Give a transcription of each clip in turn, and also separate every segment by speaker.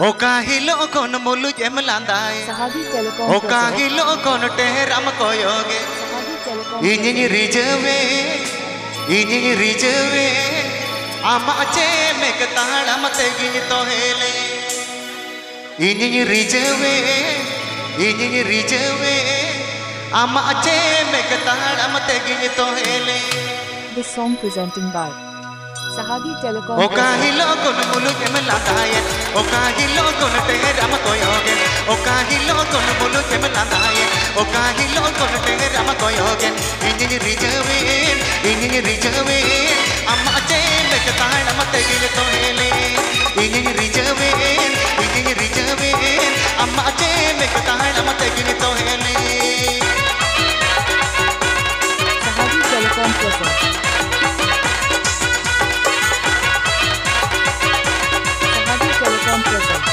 Speaker 1: ओका हिलो कोन मुलु जेम लांदाए ओका हिलो कोन टेहराम कोयोगे इन्हीं रिजवे आमाचे मेक ताड़म तेगी तो हेले इन्हीं रिजवे आमाचे मेक ताड़म तेगी तो हेले।
Speaker 2: This song presenting by Sahagi Telecom.
Speaker 1: ओका हिलो कोन मुलु जेम लांदाए ओका हिलो कोन टेहराम कोयोगे ओका हिलो कोन मुलु जेम लांदाए ओका हिलो कोन टेहराम कोयोगे इन्हीं रिजवे आमाचे मेक ताड़म तेगी तो हेले इन्हीं रिजवे आमाचे मेक ताड़म तेगी तो हेले।
Speaker 2: Sahagi Telecom presents. Sahagi Telecom presents.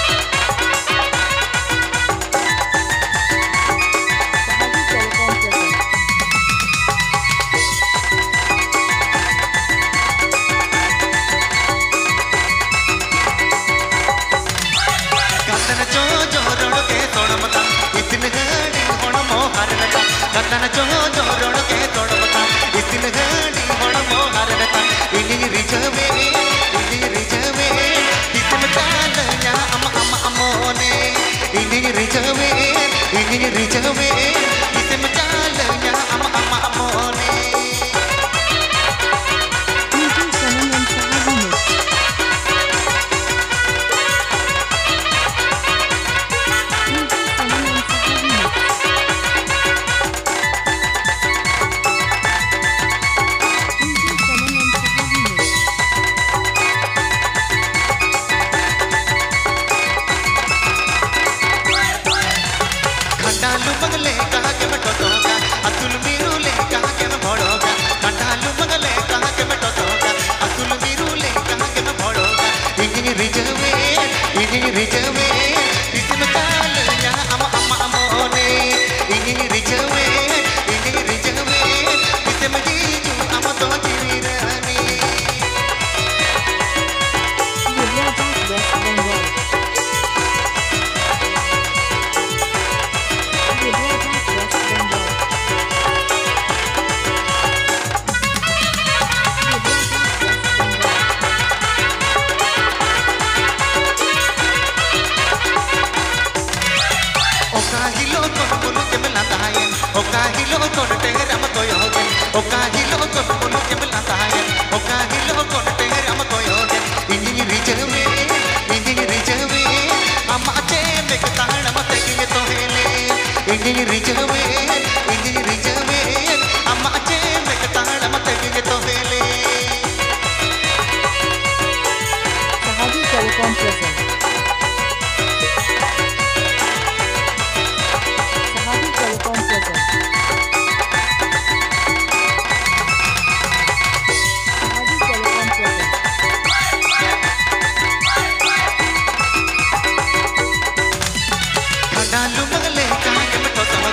Speaker 2: Sahagi Telecom presents.
Speaker 1: कतन जो रण के तोड़ बता इतन घड़ी होण मोहर नता कतन जो रण के तोड़ बता इतन घड़ी होण मोहर नता इन्हीं रिजवे इतन चाल या अमोने इन्हीं रिजवे इतन चाल या अमोने। खंडालू मंगले कहा के मैं टोटोगा अतुल मीरूले कहा के मैं भोड़ोगा खंडालू मंगले कहा के मैं टोटोगा अतुल मीरूले कहा के मैं भोड़ोगा इन्हीं रिजवे इसमें चाल या अमोने इन्हीं रिजवे इसमें जीजू अम तो जीरानी। ओका हिलो कोन मुलु जेम लांदाए ओका हिलो कोन टेहराम कोयोगे ओका हिलो कोन मुलु जेम लांदाए ओका हिलो कोन टेहराम कोयोगे इन्हीं रिजवे आमाचे मेक ताड़म तेगी तो हेले इन्हीं रिजवे आमाचे मेक ताड़म तेगी तो हेले।
Speaker 2: Sahagi Telecom presents. Sahagi Telecom presents. Sahagi Telecom presents.
Speaker 1: खंडालू मंगले कहा के मैं टोटोगा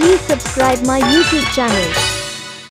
Speaker 3: Please subscribe my YouTube channel.